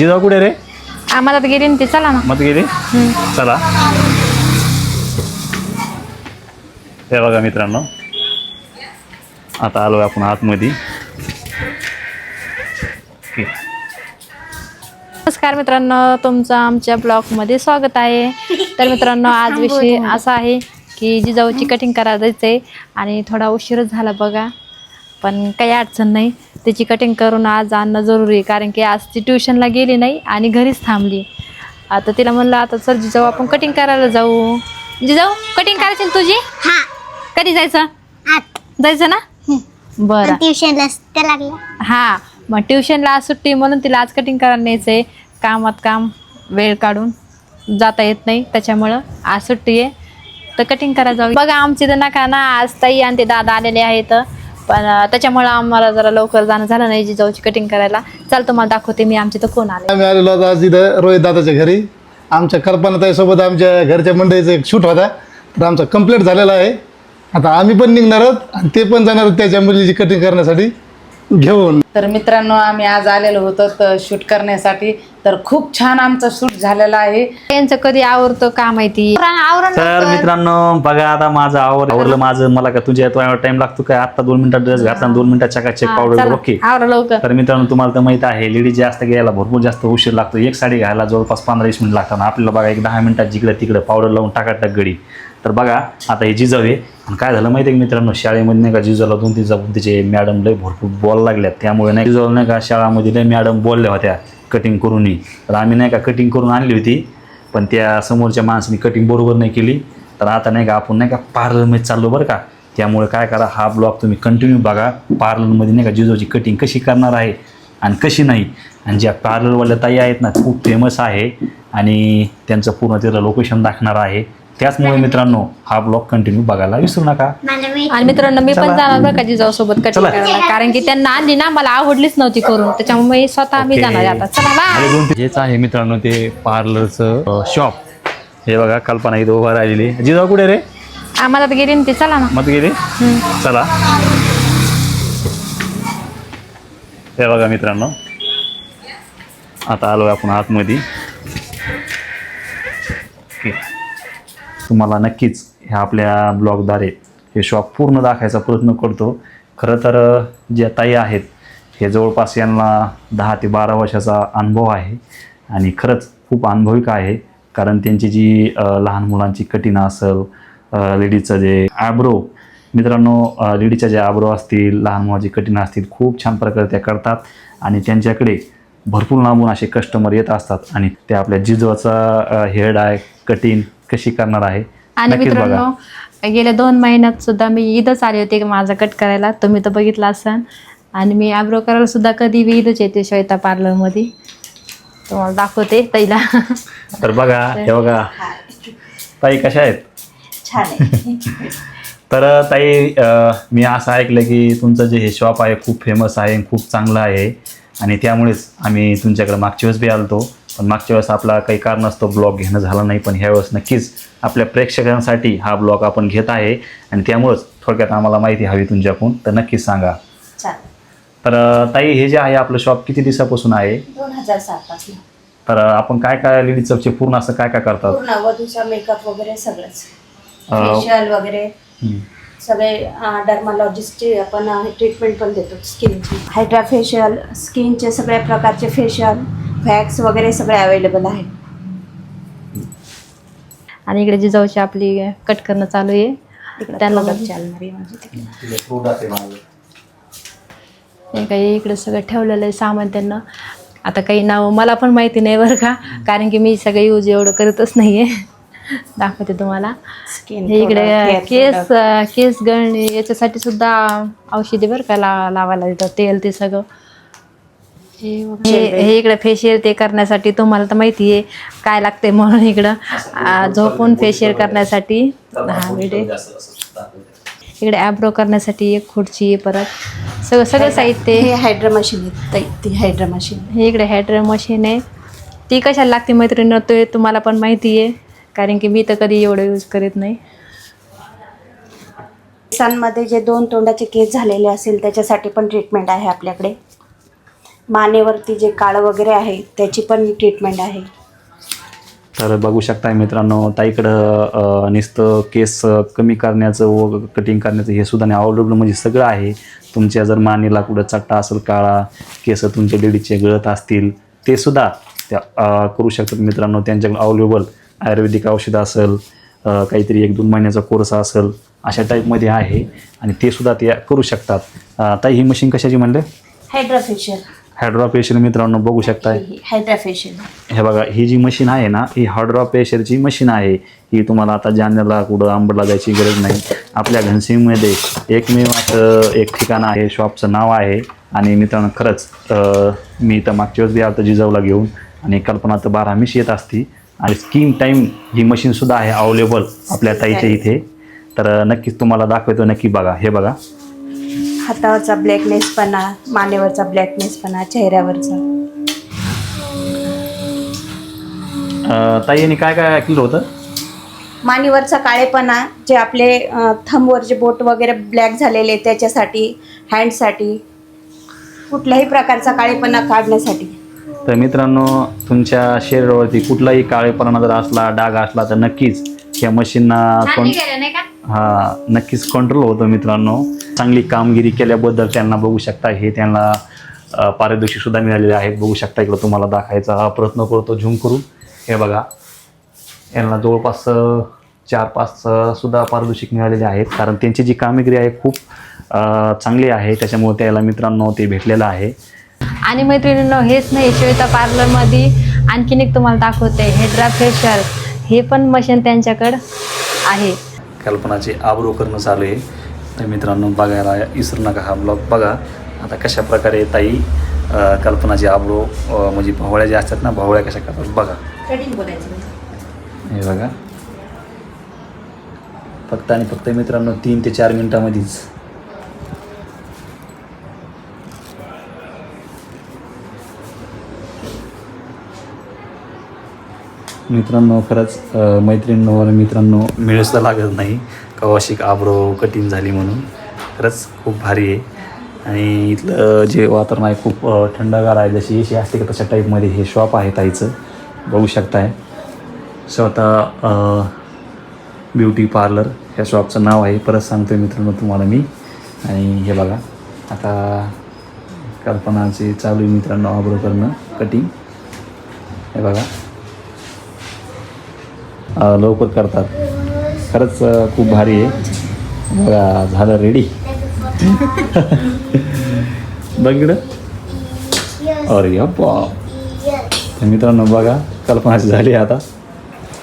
जिजाऊ कुठे रे? आम्हाला तर गेली ते. चला ना. मत गेली. चला. हे बघा मित्रांनो, आता आलोय आपण आतमध्ये. नमस्कार मित्रांनो, तुमचं आमच्या ब्लॉगमध्ये स्वागत आहे. तर मित्रांनो, आज विषय असा आहे की जिजाऊची कटिंग करायला जायचं आहे आणि थोडा उशीरच झाला बघा, पण काही अडचण नाही. त्याची कटिंग करून आज आणणं जरुरी आहे, कारण की आज ती ट्युशनला गेली नाही आणि घरीच थांबली. आता तिला म्हणलं, आता चल जिजाऊ आपण कटिंग करायला जाऊ. जिजाऊ कटिंग करायची ना तुझी? हां. कधी जायचं? जायचं ना? बरं. ट्युशनला लागला. हां, मग ट्युशनला आज सुट्टी म्हणून तिला आज कटिंग करायला न्यायचं आहे. कामात काम वेळ काढून जाता येत नाही, त्याच्यामुळं आज सुट्टी आहे तर कटिंग करायला जाऊ. बघा आमची तर नका ना, आज ताई आणि ते दादा आलेले आहेत, पण त्याच्यामुळं आम्हाला जरा लवकर जाणं झालं नाही जिजाऊची कटिंग करायला. चल तुम्हाला दाखवते मी आमची तर कोण आले. आम्ही आलेलो होतो आज इथं रोहित दादाच्या घरी. आमच्या कल्पनाताईसोबत आमच्या घरच्या मंडळीचा एक शूट होता, तर आमचा कंप्लीट झालेला आहे. आता आम्ही पण निघणार आहोत आणि ते पण जाणार आहोत त्याच्या मुलीची कटिंग करण्यासाठी घेऊन. तर मित्रांनो, आम्ही आज आलेलो होतो तर शूट करण्यासाठी. तर खूप छान आमचं शूट झालेलं आहे. यांचं कधी आवडतं का माहिती. तर मित्रांनो बघा, आता माझं आवरलं माझं. मला का तुझ्या टाइम लागतो काय? आता 2 मिनिटात ड्रेस घातला, 2 मिनिटात चकाचक पावडर. ओके, आवरा लवकर. तर मित्रांनो तुम्हाला तर माहित आहे, लेडीज जास्त घ्यायला भरपूर जास्त उशीर लागतो. एक साडी घ्यायला जवळपास 15-20 मिनिट लागतात. आपल्याला बघा एक 10 मिनिटात जिकडे तिकडे पावडर लावून टाकाटक गडी. तर बघा आता हे जिजाऊ आहे. आणि काय झालं माहिती आहे का मित्रांनो, शाळेमध्ये नाही का जिजाऊला 2-3 जाऊन तिचे मॅडम लय भरपूर बोलायला लागल्यात. त्यामुळे नाही जिजाऊ नाही का शाळामध्ये लय मॅडम बोलल्या होत्या कटिंग करून. तर आम्ही नाही का कटिंग करून आणली होती, पण त्या समोरच्या माणसाने कटिंग बरोबर नाही केली. तर आता नाही का आपण नाही का पार्लरमध्ये चाललो बरं का. त्यामुळे काय करा, हा ब्लॉग तुम्ही कंटिन्यू बघा. पार्लरमध्ये नाही का जिजाऊची कटिंग कशी करणार आहे आणि कशी नाही. आणि ज्या पार्लरवाल्या ताई आहेत ना, खूप फेमस आहे आणि त्यांचं पूर्ण तिला लोकेशन दाखवणार आहे. त्याचमुळे मित्रांनो हा ब्लॉग कंटिन्यू बघायला विसरू नका. आणि मित्रांनो, मी पण जाणार बरं का जिजाऊ सोबत कटिंग करायला, कारण की त्यांना आणली ना, मला आवडलीच नव्हती करून, त्याच्यामुळे स्वतः मी जाणार आहे आता. चला बाय. हेच आहे मित्रांनो ते पार्लरचं शॉप. हे बघा कल्पना इथं उभा राहिलेली. जिजाऊ कुठे रे? आम्हाला तर गेली ते. चला ना. मत गेली. चला. हे बघा मित्रांनो, आता आलोय आपण आतमध्ये. तुम्हाला नक्कीच ह्या आपल्या ब्लॉगद्वारे हे शॉप पूर्ण दाखवायचा प्रयत्न करतो. खरं तर ज्या ताई आहेत हे जवळपास यांना 10 ते 12 वर्षाचा अनुभव आहे आणि खरंच खूप अनुभविक आहे. कारण त्यांची जी लहान मुलांची कटिंग असेल, लेडीजचं जे आयब्रो, मित्रांनो लेडीजच्या ज्या आयब्रो असतील, लहान मुलांची कटिंग असतील, खूप छान प्रकारे त्या करतात. आणि त्यांच्याकडे भरपूर लांबून असे कस्टमर येत असतात आणि ते आपल्या जिजवाचा हेअर डाय कटिंग कशी करणार आहे. आणि मित्रांनो, गेल्या 2 महिन्यात सुद्धा मी इथंच आले होते माझा कट करायला, तुम्ही तर बघितला असाल. आणि मी आयब्रो करायला सुद्धा कधी बी इथंच येते श्वेता पार्लरमध्ये. तुम्हाला दाखवते ताईला. तर बघा, हे बघा ताई कशा आहेत? छान आहे. तर ताई, मी असं ऐकलं की तुमचं जे हे शॉप आहे खूप फेमस आहे, खूप चांगलं आहे. आणि त्यामुळेच आम्ही तुमच्याकडे मागच्या वेळेस बी आलतो, पण मागच्या वेळेस आपला काही कारणास्तव ब्लॉग घेणं झालं नाही. पण ह्यावेळेस नक्कीच आपल्या प्रेक्षकांसाठी हा ब्लॉग आपण घेत आहे आणि त्यामुळंच थोडक्यात आम्हाला माहिती हवी तुमच्याकडून, तर नक्कीच सांगा. तर ताई, हे जे आहे आपलं शॉप किती दिवसापासून आहे? 2007 पासून. तर आपण काय काय लेडीजचे पूर्ण असं काय काय करतात? पूर्ण वधूचा मेकअप वगैरे सगळंच, फेशियल वगैरे सगळे. डर्मालॉजिस्टची आपण ट्रीटमेंट पण देतो. स्किनची हायड्रा फेशियल, स्किनचे सगळ्या प्रकारचे फेशियल, वॅक्स वगैरे सगळे अवेलेबल आहे. आणि इकडे जिजाऊची आपली कट करणं चालू आहे. त्यांना काही इकडे सगळं ठेवलेलं आहे सामान त्यांना. आता काही नाव मला पण माहिती नाही बरं का, कारण की मी सगळं यूज एवढं करतच नाही आहे. दाखवते तुम्हाला. हे इकडे केस गळणे याच्यासाठी सुद्धा औषधी बरं का लावायला देतात, तेल ते सगळं. हे इकडे फेशियल ते करण्यासाठी तुम्हाला तर माहिती आहे काय लागते, म्हणून इकडं झोपून फेशियल करण्यासाठी 10 मिनिटे. इकडे ॲब्रो करण्यासाठी एक खुर्ची आहे, परत सगळं साहित्य. हे हायड्रा मशीन आहे, ती हायड्रा मशीन. हे इकडे हायड्रा मशीन आहे. ती कशाला लागते मैत्रिणी, तो तुम्हाला पण माहिती आहे, कारण की मी तर कधी एवढं यूज करत नाही. केसांमध्ये जे 2 तोंडाचे केस झालेले असेल त्याच्यासाठी पण ट्रीटमेंट आहे आपल्याकडे. मानेवरती जे काळं वगैरे आहे त्याची पण ट्रीटमेंट आहे. तर बघू शकताय मित्रांनो, ताईकडं नुसतं केस कमी करण्याचं व कटिंग करण्याचं हे सुद्धा नाही, अवेलेबल म्हणजे सगळं आहे. तुमच्या जर मानेला कुठं चट्टा असेल, काळा केस तुमच्या लेडीजचे गळत असतील ते सुद्धा त्या करू शकतात मित्रांनो. त्यांच्याकडे अवेलेबल आयुर्वेदिक औषधं असेल, काहीतरी 1-2 महिन्याचा कोर्स असेल, अशा टाईपमध्ये आहे आणि ते सुद्धा ते करू शकतात. ताई ही मशीन कशाची म्हणले? हायड्राफेशियल. हायड्रा फेशियल मित्रांनो बघू शकताय. हायड्राफेशियल हे बघा, ही जी मशीन आहे ना, ही हायड्रा फेशियलची मशीन आहे. ही तुम्हाला आता जालन्याला कुठं आंबडला जायची गरज नाही. आपल्या घनसिंगमध्ये एकमेव असं एक ठिकाण आहे, शॉपचं नाव आहे. आणि मित्रांनो खरंच मी इथं मागच्या वेळेस बी आता जिजाऊला घेऊन, आणि कल्पना तर 12 हमेश येत असती. आणि स्किन टाईम ही मशीनसुद्धा आहे अवेलेबल आपल्या ताईच्या इथे. तर नक्कीच तुम्हाला दाखवतो, नक्की बघा. हे बघा, हातावरचा ब्लॅकनेसपणा, मानेवरचा ब्लॅकनेसपणा, चेहऱ्यावरचा. ताईने काय काय केलं होतं? मानेवरचा काळेपणा, जे आपले थंबवर जे बोट वगैरे ब्लॅक झालेले त्याच्यासाठी, हँडसाठी, कुठल्याही प्रकारचा काळेपणा काढण्यासाठी. तर मित्रांनो, तुमच्या शरीरावरती कुठलाही काळेपणा जर असला, डाग असला, तर नक्कीच या मशीनना नक्कीच कंट्रोल होतं मित्रांनो. चांगली कामगिरी केल्याबद्दल त्यांना बघू शकता, हे त्यांना पारितोषिक सुद्धा मिळालेले आहेत. बघू शकता, इकडं तुम्हाला दाखवायचा हा प्रयत्न करतो झूम करून. हे बघा, यांना जवळपास 4-5 सुद्धा पारितोषिक मिळालेले आहेत, कारण त्यांची जी कामगिरी आहे खूप चांगली आहे. त्याच्यामुळे त्याला मित्रांनो ते भेटलेलं आहे. आणि मैत्रिणींनो, हेच नाही, श्वेता पार्लरमध्ये आणखीन एक तुम्हाला दाखवते, हायड्रा फेशियल. हे पण मशीन त्यांच्याकडं आहे. कल्पनाचे आब्रो करणं चालू आहे. तर मित्रांनो, बघायला विसरू नका हा ब्लॉग. बघा आता कशा प्रकारे ताई कल्पनाचे आब्रो म्हणजे भोवळ्या ज्या असतात ना, भोवळ्या कशा करतात बघा. कटिंग बोलायचं. हे बघा, फक्त आणि फक्त मित्रांनो 3 ते 4 मिनिटामध्येच. मित्रांनो खरंच मित्रांनो मिळसुद्धा लागत नाही कवाशिक आब्रो कटिंग झाली म्हणून. खरंच खूप भारी आहे. आणि इथलं जे वातावरण आहे खूप थंडगार आहे, जशी एसी असते का तशा टाईपमध्ये हे शॉप आहे ताईचं. बघू शकताय, स्वतः ब्युटी पार्लर ह्या शॉपचं नाव आहे. परत सांगतो आहे मित्रांनो तुम्हाला मी. आणि हे बघा, आता कल्पनाचे चालू आहे मित्रांनो आब्रो करणं, कटिंग. हे बघा, लवकर करतात. खरंच खूप भारी आहे. बघा, झालं रेडी. बघ इकडं. अरे बाप. मित्रांनो बघा, कल्पनाची झाली आता.